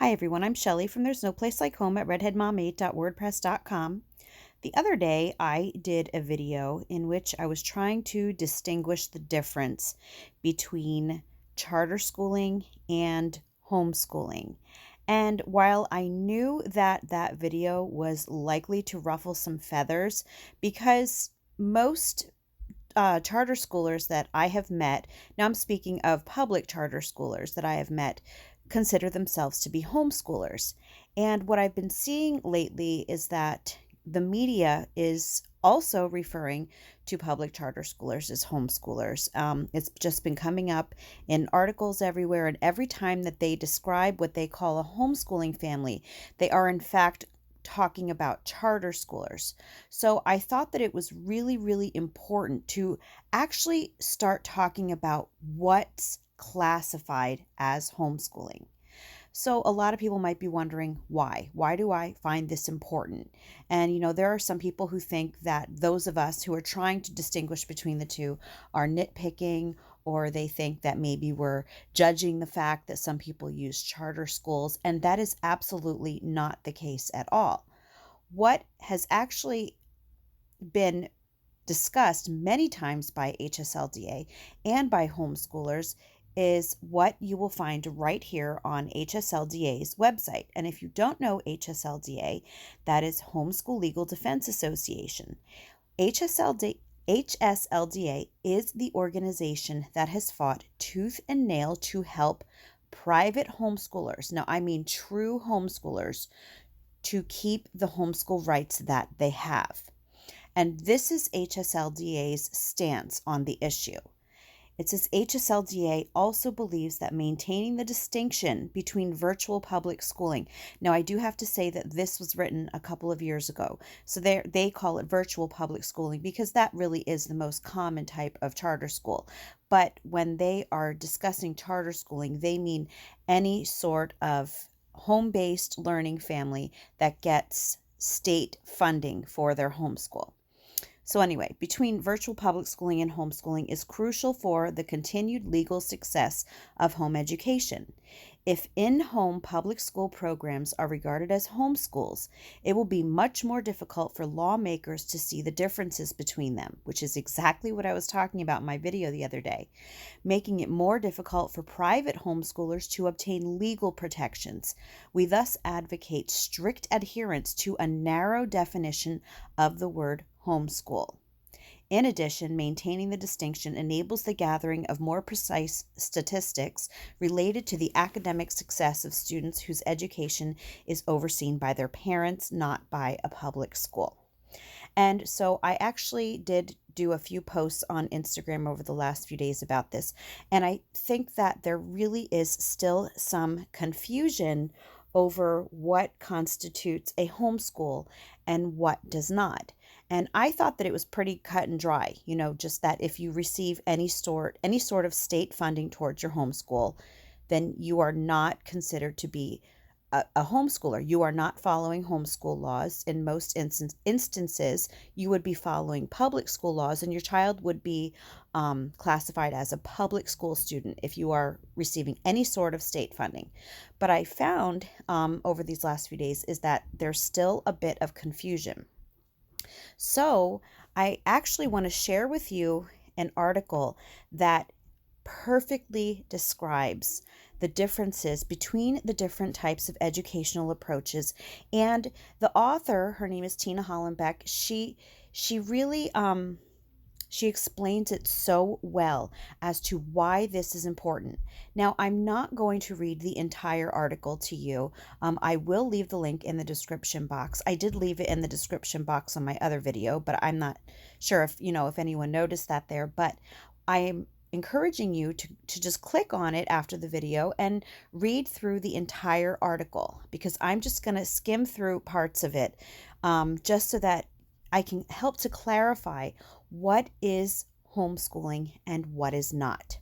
Hi everyone, I'm Shelly from There's No Place Like Home at redheadmom8.wordpress.com. The other day I did a video in which I was trying to distinguish the difference between charter schooling and homeschooling. And while I knew that that video was likely to ruffle some feathers because most charter schoolers that I have met, now I'm speaking of public charter schoolers that I have met, consider themselves to be homeschoolers. And what I've been seeing lately is that the media is also referring to public charter schoolers as homeschoolers. It's just been coming up in articles everywhere, and every time that they describe what they call a homeschooling family, they are in fact talking about charter schoolers. So I thought that it was really, really important to actually start talking about what's classified as homeschooling. So a lot of people might be wondering why. Why do I find this important? And there are some people who think that those of us who are trying to distinguish between the two are nitpicking, or they think that maybe we're judging the fact that some people use charter schools, and that is absolutely not the case at all. What has actually been discussed many times by HSLDA and by homeschoolers is what you will find right here on HSLDA's website. And if you don't know HSLDA, that is Homeschool Legal Defense Association. HSLDA is the organization that has fought tooth and nail to help private homeschoolers, now I mean true homeschoolers, to keep the homeschool rights that they have. And this is HSLDA's stance on the issue. It says HSLDA also believes that maintaining the distinction between virtual public schooling. Now, I do have to say that this was written a couple of years ago. So they call it virtual public schooling because that really is the most common type of charter school. But when they are discussing charter schooling, they mean any sort of home-based learning family that gets state funding for their homeschool. So anyway, between virtual public schooling and homeschooling is crucial for the continued legal success of home education. If in-home public school programs are regarded as homeschools, it will be much more difficult for lawmakers to see the differences between them, which is exactly what I was talking about in my video the other day, making it more difficult for private homeschoolers to obtain legal protections. We thus advocate strict adherence to a narrow definition of the word homeschool. In addition, maintaining the distinction enables the gathering of more precise statistics related to the academic success of students whose education is overseen by their parents, not by a public school. And so I actually did do a few posts on Instagram over the last few days about this, and I think that there really is still some confusion over what constitutes a homeschool and what does not. And I thought that it was pretty cut and dry, just that if you receive any sort of state funding towards your homeschool, then you are not considered to be a homeschooler. You are not following homeschool laws. In most instances, you would be following public school laws, and your child would be classified as a public school student if you are receiving any sort of state funding. But I found over these last few days is that there's still a bit of confusion. So I actually want to share with you an article that perfectly describes the differences between the different types of educational approaches. And the author, her name is Tina Hollenbeck, she really she explains it so well as to why this is important. Now, I'm not going to read the entire article to you. I will leave the link in the description box. I did leave it in the description box on my other video, but I'm not sure if anyone noticed that there. But I am encouraging you to just click on it after the video and read through the entire article, because I'm just going to skim through parts of it just so that I can help to clarify what is homeschooling and what is not.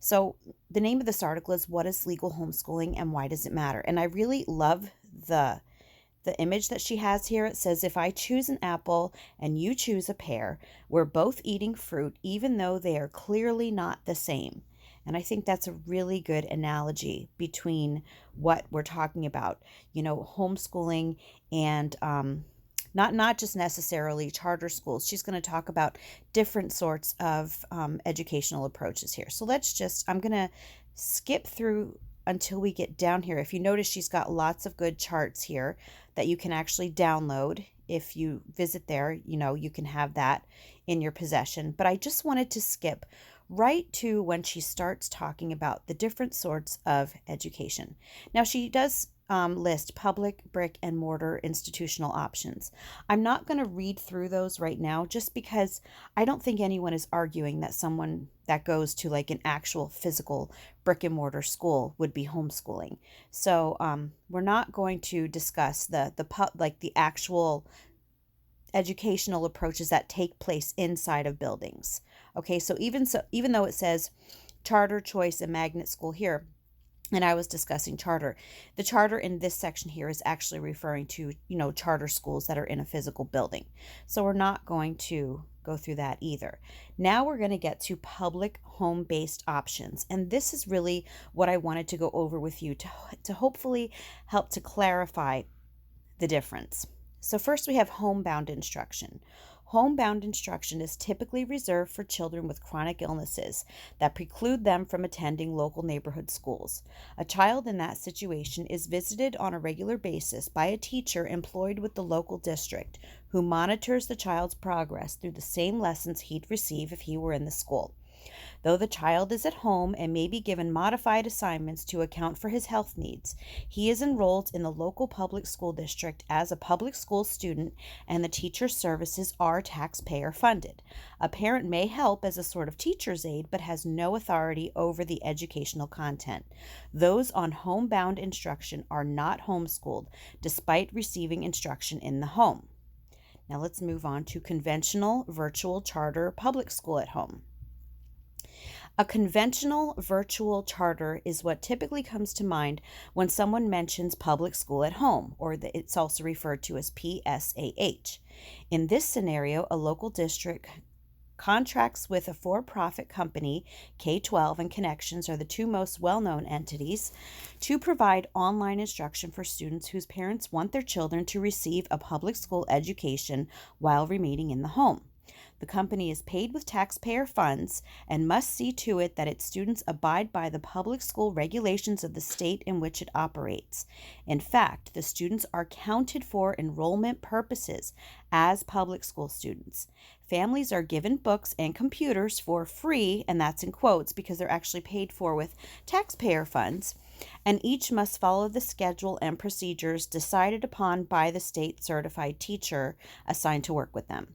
So the name of this article is What is Legal Homeschooling and Why Does It Matter? And I really love the image that she has here. It says, if I choose an apple and you choose a pear, we're both eating fruit, even though they are clearly not the same. And I think that's a really good analogy between what we're talking about, homeschooling and not just necessarily charter schools. She's going to talk about different sorts of educational approaches here. So I'm going to skip through until we get down here. If you notice, she's got lots of good charts here that you can actually download. If you visit there, you can have that in your possession. But I just wanted to skip right to when she starts talking about the different sorts of education. Now, she does list public, brick, and mortar institutional options. I'm not going to read through those right now just because I don't think anyone is arguing that someone that goes to like an actual physical brick and mortar school would be homeschooling. So we're not going to discuss the actual educational approaches that take place inside of buildings. Okay, so even though it says charter, choice, and magnet school here, and I was discussing charter, the charter in this section here is actually referring to, charter schools that are in a physical building. So we're not going to go through that either. Now we're going to get to public home-based options. And this is really what I wanted to go over with you to hopefully help to clarify the difference. So first we have homebound instruction. Homebound instruction is typically reserved for children with chronic illnesses that preclude them from attending local neighborhood schools. A child in that situation is visited on a regular basis by a teacher employed with the local district who monitors the child's progress through the same lessons he'd receive if he were in the school. Though the child is at home and may be given modified assignments to account for his health needs, he is enrolled in the local public school district as a public school student, and the teacher's services are taxpayer funded. A parent may help as a sort of teacher's aide, but has no authority over the educational content. Those on homebound instruction are not homeschooled, despite receiving instruction in the home. Now let's move on to conventional virtual charter public school at home. A conventional virtual charter is what typically comes to mind when someone mentions public school at home, or it's also referred to as PSAH. In this scenario, a local district contracts with a for-profit company, K-12 and Connections are the two most well-known entities, to provide online instruction for students whose parents want their children to receive a public school education while remaining in the home. The company is paid with taxpayer funds and must see to it that its students abide by the public school regulations of the state in which it operates. In fact, the students are counted for enrollment purposes as public school students. Families are given books and computers for free, and that's in quotes because they're actually paid for with taxpayer funds, and each must follow the schedule and procedures decided upon by the state certified teacher assigned to work with them.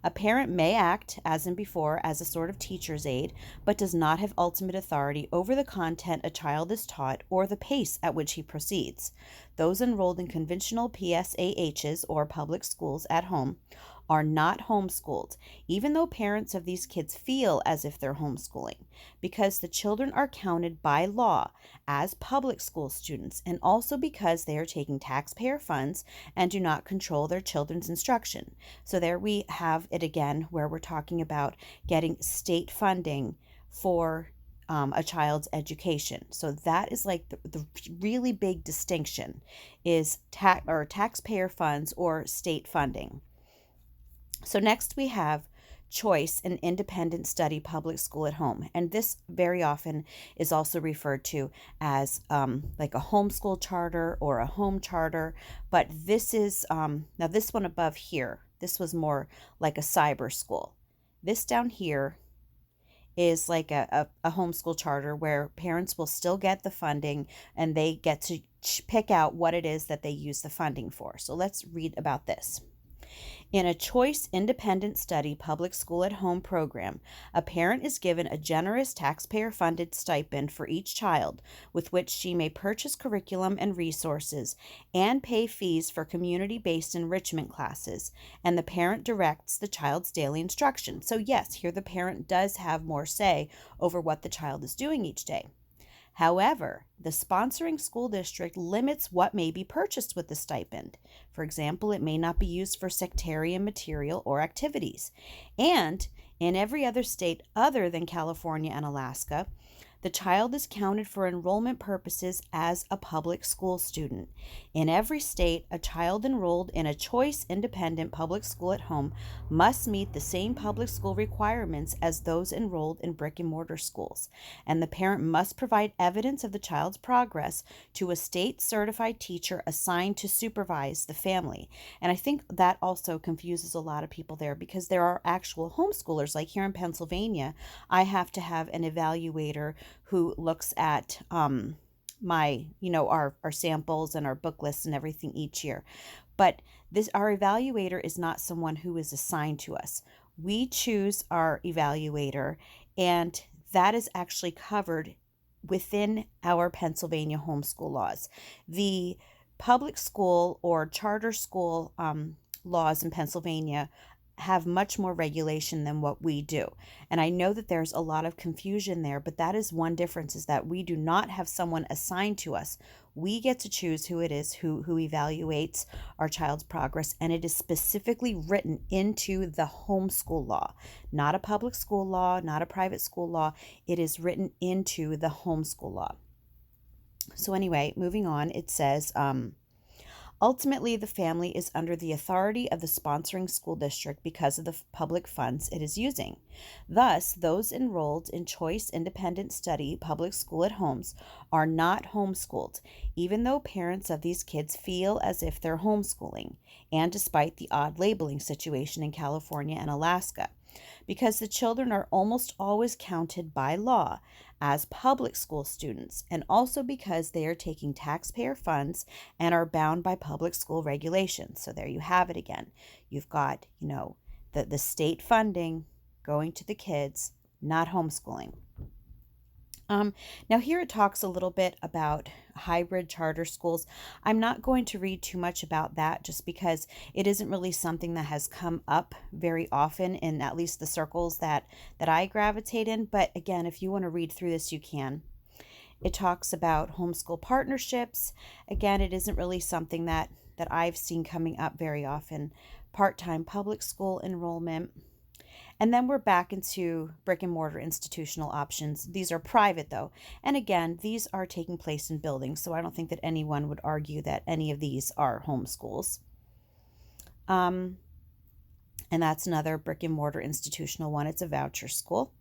A parent may act, as in before, as a sort of teacher's aide, but does not have ultimate authority over the content a child is taught or the pace at which he proceeds. Those enrolled in conventional PSAHs, or public schools at home, are not homeschooled, even though parents of these kids feel as if they're homeschooling, because the children are counted by law as public school students, and also because they are taking taxpayer funds and do not control their children's instruction. So there we have it again, where we're talking about getting state funding for a child's education. So that is like the really big distinction is taxpayer funds or state funding. So next we have choice and independent study public school at home. And this very often is also referred to as like a homeschool charter or a home charter. But this is, now this one above here, this was more like a cyber school. This down here is like a homeschool charter where parents will still get the funding and they get to pick out what it is that they use the funding for. So let's read about this. In a choice independent study public school at home program, a parent is given a generous taxpayer-funded stipend for each child with which she may purchase curriculum and resources and pay fees for community-based enrichment classes, and the parent directs the child's daily instruction. So yes, here the parent does have more say over what the child is doing each day. However, the sponsoring school district limits what may be purchased with the stipend. For example, it may not be used for sectarian material or activities. And in every other state other than California and Alaska, The child is counted for enrollment purposes as a public school student. In every state, a child enrolled in a choice independent public school at home must meet the same public school requirements as those enrolled in brick and mortar schools, and the parent must provide evidence of the child's progress to a state certified teacher assigned to supervise the family. And I think that also confuses a lot of people there, because there are actual homeschoolers, like here in Pennsylvania. I have to have an evaluator who looks at our samples and our book lists and everything each year. But our evaluator is not someone who is assigned to us. We choose our evaluator, and that is actually covered within our Pennsylvania homeschool laws. The public school or charter school laws in Pennsylvania have much more regulation than what we do. And I know that there's a lot of confusion there, but that is one difference, is that we do not have someone assigned to us. We get to choose who it is who evaluates our child's progress, and it is specifically written into the homeschool law, not a public school law, not a private school law. It is written into the homeschool law. So anyway, moving on, it says, ultimately, the family is under the authority of the sponsoring school district because of the public funds it is using. Thus, those enrolled in choice independent study public school at homes are not homeschooled, even though parents of these kids feel as if they're homeschooling, and despite the odd labeling situation in California and Alaska, because the children are almost always counted by law as public school students, and also because they are taking taxpayer funds and are bound by public school regulations. So there you have it again. You've got, the state funding going to the kids, not homeschooling. Now here it talks a little bit about hybrid charter schools. I'm not going to read too much about that, just because it isn't really something that has come up very often in at least the circles that I gravitate in. But again, if you want to read through this, you can. It talks about homeschool partnerships. Again, it isn't really something that I've seen coming up very often. Part-time public school enrollment. And then we're back into brick and mortar institutional options. These are private, though. And again, these are taking place in buildings, so I don't think that anyone would argue that any of these are homeschools. And that's another brick and mortar institutional one. It's a voucher school.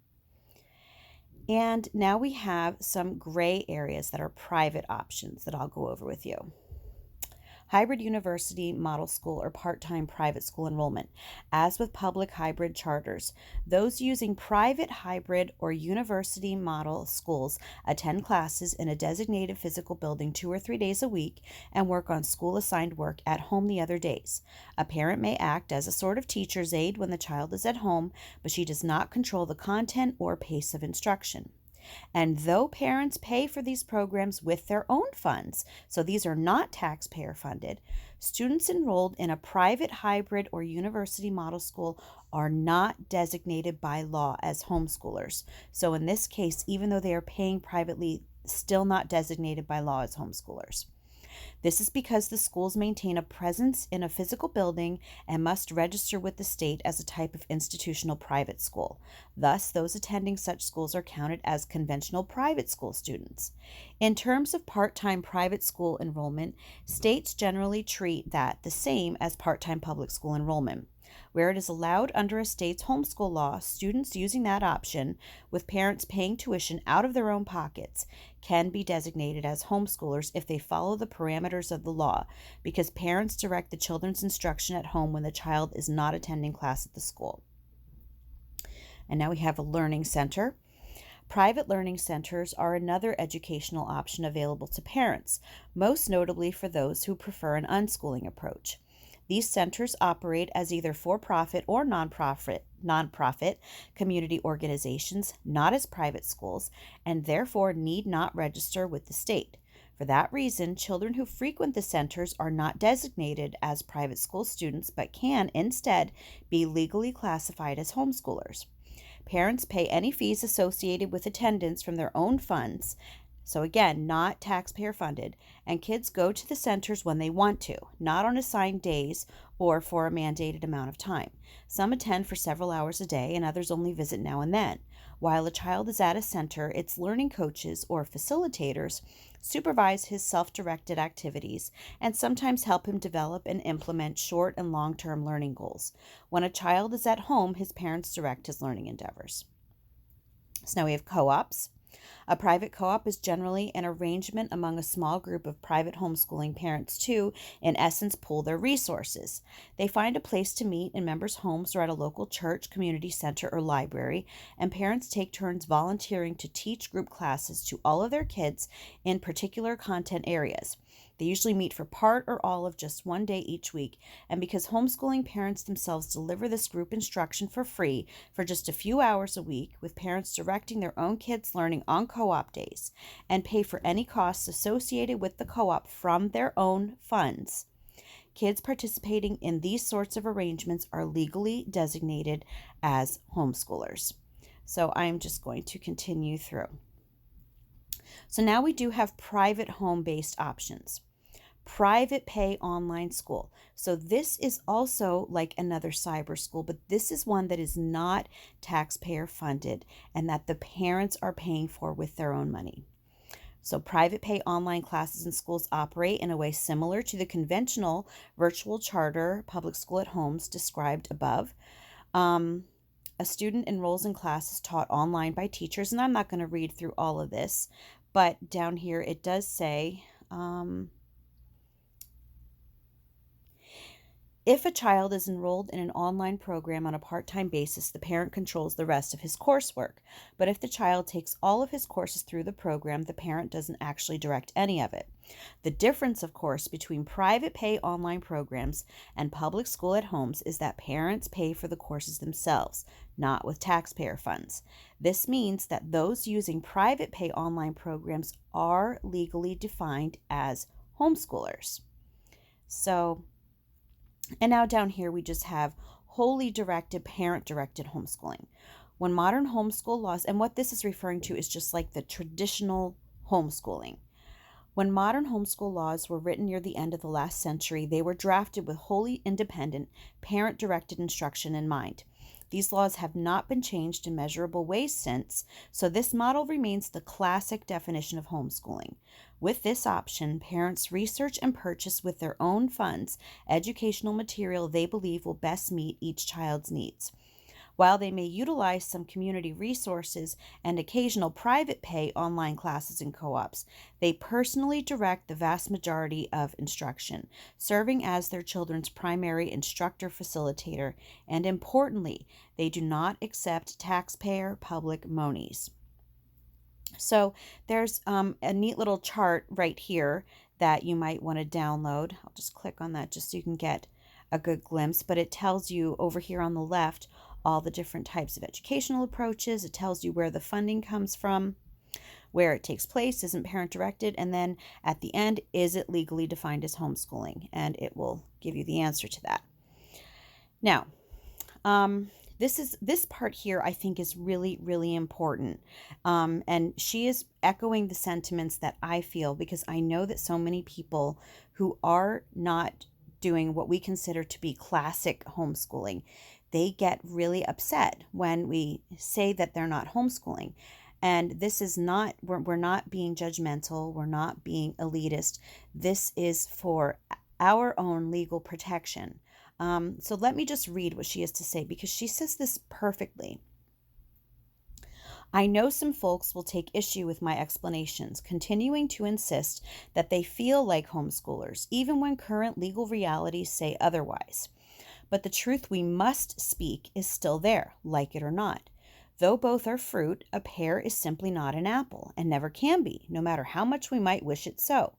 And now we have some gray areas that are private options that I'll go over with you. Hybrid university model school or part-time private school enrollment. As with public hybrid charters, those using private hybrid or university model schools attend classes in a designated physical building 2 or 3 days a week and work on school-assigned work at home the other days. A parent may act as a sort of teacher's aide when the child is at home, but she does not control the content or pace of instruction. And though parents pay for these programs with their own funds, so these are not taxpayer funded, students enrolled in a private hybrid or university model school are not designated by law as homeschoolers. So in this case, even though they are paying privately, still not designated by law as homeschoolers. This is because the schools maintain a presence in a physical building and must register with the state as a type of institutional private school. Thus, those attending such schools are counted as conventional private school students. In terms of part-time private school enrollment, states generally treat that the same as part-time public school enrollment. Where it is allowed under a state's homeschool law, students using that option, with parents paying tuition out of their own pockets, can be designated as homeschoolers if they follow the parameters of the law, because parents direct the children's instruction at home when the child is not attending class at the school. And now we have a learning center. Private learning centers are another educational option available to parents, most notably for those who prefer an unschooling approach. These centers operate as either for-profit or nonprofit community organizations, not as private schools, and therefore need not register with the state. For that reason, children who frequent the centers are not designated as private school students, but can instead be legally classified as homeschoolers. Parents pay any fees associated with attendance from their own funds. So again, not taxpayer funded, and kids go to the centers when they want to, not on assigned days or for a mandated amount of time. Some attend for several hours a day and others only visit now and then. While a child is at a center, its learning coaches or facilitators supervise his self-directed activities and sometimes help him develop and implement short and long-term learning goals. When a child is at home, his parents direct his learning endeavors. So now we have co-ops. A private co-op is generally an arrangement among a small group of private homeschooling parents to, in essence, pool their resources. They find a place to meet in members' homes or at a local church, community center, or library, and parents take turns volunteering to teach group classes to all of their kids in particular content areas. They usually meet for part or all of just one day each week, and because homeschooling parents themselves deliver this group instruction for free for just a few hours a week, with parents directing their own kids' learning on co-op days, and pay for any costs associated with the co-op from their own funds, kids participating in these sorts of arrangements are legally designated as homeschoolers. So I'm just going to continue through. So now we do have private home-based options. Private pay online school. So this is also like another cyber school, but this is one that is not taxpayer funded and that the parents are paying for with their own money. So private pay online classes and schools operate in a way similar to the conventional virtual charter public school at homes described above. A student enrolls in classes taught online by teachers, and I'm not going to read through all of this, but down here it does say, if a child is enrolled in an online program on a part-time basis, the parent controls the rest of his coursework. But if the child takes all of his courses through the program, the parent doesn't actually direct any of it. The difference, of course, between private pay online programs and public school at homes is that parents pay for the courses themselves, not with taxpayer funds. This means that those using private pay online programs are legally defined as homeschoolers. And now down here we just have wholly directed, parent-directed homeschooling. When modern homeschool laws, and what this is referring to is just like the traditional homeschooling. When modern homeschool laws were written near the end of the last century, they were drafted with wholly independent, parent-directed instruction in mind. These laws have not been changed in measurable ways since, so this model remains the classic definition of homeschooling. With this option, parents research and purchase with their own funds educational material they believe will best meet each child's needs. While they may utilize some community resources and occasional private pay online classes and co-ops, they personally direct the vast majority of instruction, serving as their children's primary instructor facilitator, and importantly, they do not accept taxpayer public monies. So there's a neat little chart right here that you might want to download. I'll just click on that just so you can get a good glimpse, but it tells you over here on the left all the different types of educational approaches. It tells you where the funding comes from, where it takes place, isn't parent directed, and then at the end, is it legally defined as homeschooling? And it will give you the answer to that. Now, this part here I think is really, really important. And she is echoing the sentiments that I feel, because I know that so many people who are not doing what we consider to be classic homeschooling, they get really upset when we say that they're not homeschooling. And this is not, we're not being judgmental, we're not being elitist. This is for our own legal protection. So let me just read what she has to say, because she says this perfectly. I know some folks will take issue with my explanations, continuing to insist that they feel like homeschoolers, even when current legal realities say otherwise. But the truth we must speak is still there, like it or not. Though both are fruit, a pear is simply not an apple, and never can be, no matter how much we might wish it so.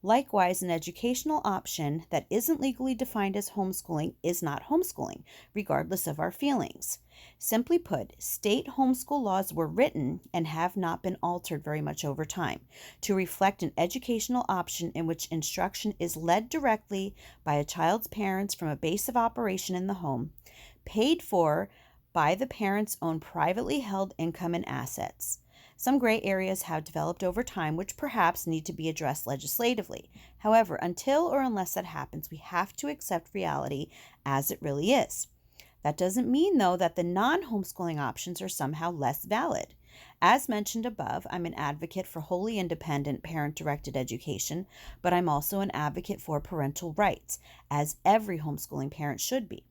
Likewise, an educational option that isn't legally defined as homeschooling is not homeschooling, regardless of our feelings. Simply put, state homeschool laws were written and have not been altered very much over time to reflect an educational option in which instruction is led directly by a child's parents from a base of operation in the home, paid for by the parent's own privately held income and assets. Some gray areas have developed over time which perhaps need to be addressed legislatively. However, until or unless that happens, we have to accept reality as it really is. That doesn't mean, though, that the non-homeschooling options are somehow less valid. As mentioned above, I'm an advocate for wholly independent parent-directed education, but I'm also an advocate for parental rights, as every homeschooling parent should be.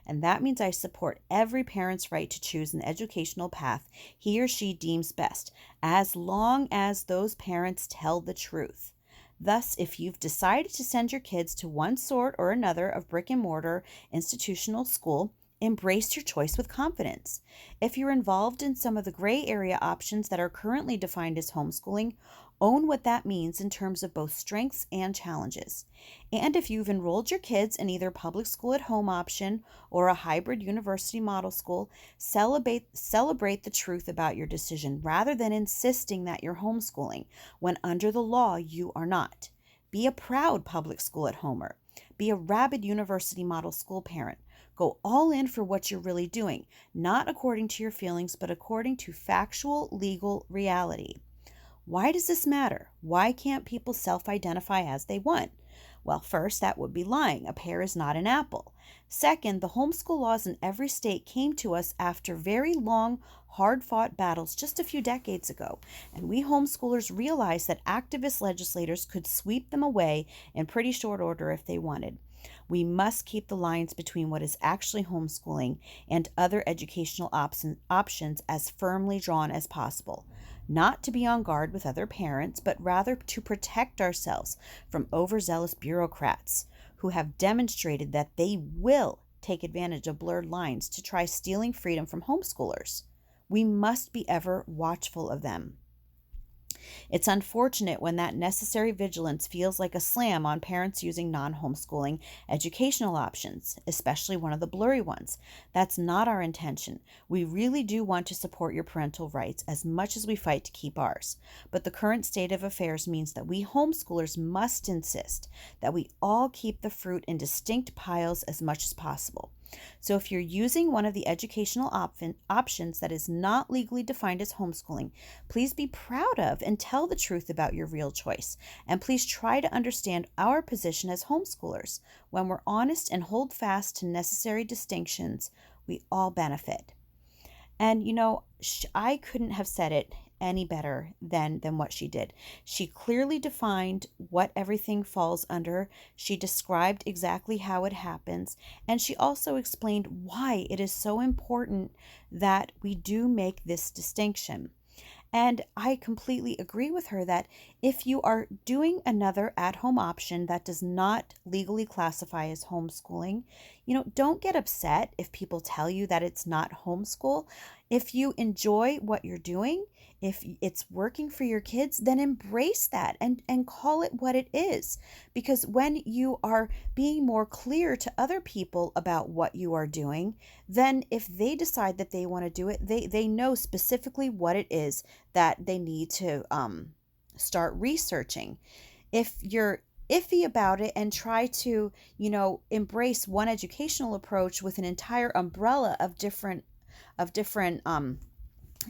And that means I support every parent's right to choose an educational path he or she deems best, as long as those parents tell the truth. Thus, if you've decided to send your kids to one sort or another of brick and mortar institutional school, embrace your choice with confidence. If you're involved in some of the gray area options that are currently defined as homeschooling, own what that means in terms of both strengths and challenges. And if you've enrolled your kids in either public school at home option or a hybrid university model school, celebrate the truth about your decision rather than insisting that you're homeschooling when under the law you are not. Be a proud public school at homer. Be a rabid university model school parent. Go all in for what you're really doing, not according to your feelings, but according to factual legal reality. Why does this matter? Why can't people self-identify as they want? Well, first, that would be lying. A pear is not an apple. Second, the homeschool laws in every state came to us after very long, hard-fought battles just a few decades ago, and we homeschoolers realized that activist legislators could sweep them away in pretty short order if they wanted. We must keep the lines between what is actually homeschooling and other educational options as firmly drawn as possible. Not to be on guard with other parents, but rather to protect ourselves from overzealous bureaucrats who have demonstrated that they will take advantage of blurred lines to try stealing freedom from homeschoolers. We must be ever watchful of them. It's unfortunate when that necessary vigilance feels like a slam on parents using non-homeschooling educational options, especially one of the blurry ones. That's not our intention. We really do want to support your parental rights as much as we fight to keep ours. But the current state of affairs means that we homeschoolers must insist that we all keep the fruit in distinct piles as much as possible. So if you're using one of the educational options that is not legally defined as homeschooling, please be proud of and tell the truth about your real choice. And please try to understand our position as homeschoolers. When we're honest and hold fast to necessary distinctions, we all benefit. And I couldn't have said it any better than what she did. She clearly defined what everything falls under. She described exactly how it happens, and she also explained why it is so important that we do make this distinction. And I completely agree with her that if you are doing another at-home option that does not legally classify as homeschooling, don't get upset if people tell you that it's not homeschool. If you enjoy what you're doing, if it's working for your kids, then embrace that and call it what it is. Because when you are being more clear to other people about what you are doing, then if they decide that they want to do it, they know specifically what it is that they need to start researching. If you're iffy about it and try to, embrace one educational approach with an entire umbrella of different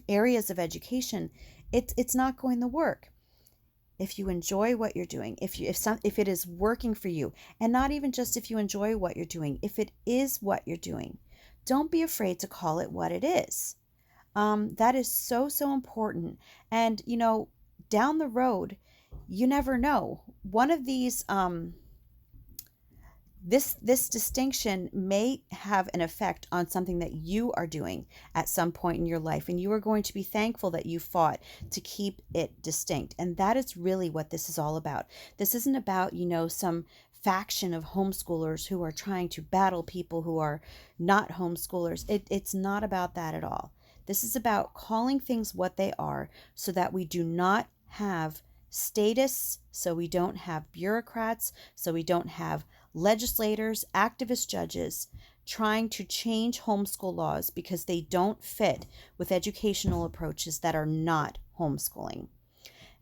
areas of education, it's not going to work. If you enjoy what you're doing, if it is working for you, and not even just if you enjoy what you're doing, if it is what you're doing, don't be afraid to call it what it is. That is so important. And down the road, you never know. One of these this distinction may have an effect on something that you are doing at some point in your life, and you are going to be thankful that you fought to keep it distinct. And that is really what this is all about. This isn't about, some faction of homeschoolers who are trying to battle people who are not homeschoolers. It's not about that at all. This is about calling things what they are so that we do not have status, so we don't have bureaucrats, so we don't have legislators, activist judges trying to change homeschool laws because they don't fit with educational approaches that are not homeschooling.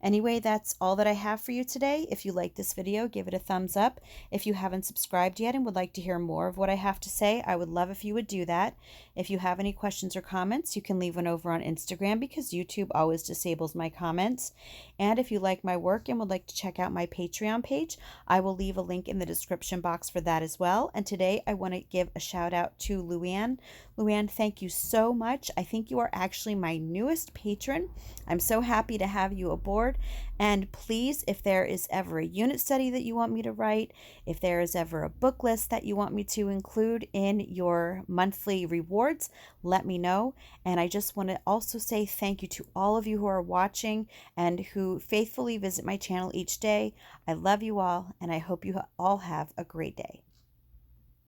Anyway, that's all that I have for you today. If you like this video, give it a thumbs up. If you haven't subscribed yet and would like to hear more of what I have to say, I would love if you would do that. If you have any questions or comments, you can leave one over on Instagram because YouTube always disables my comments. And if you like my work and would like to check out my Patreon page, I will leave a link in the description box for that as well. And today I want to give a shout out to Luann. Luann, thank you so much. I think you are actually my newest patron. I'm so happy to have you aboard. And please, if there is ever a unit study that you want me to write, if there is ever a book list that you want me to include in your monthly rewards, let me know. And I just want to also say thank you to all of you who are watching and who faithfully visit my channel each day. I love you all, and I hope you all have a great day.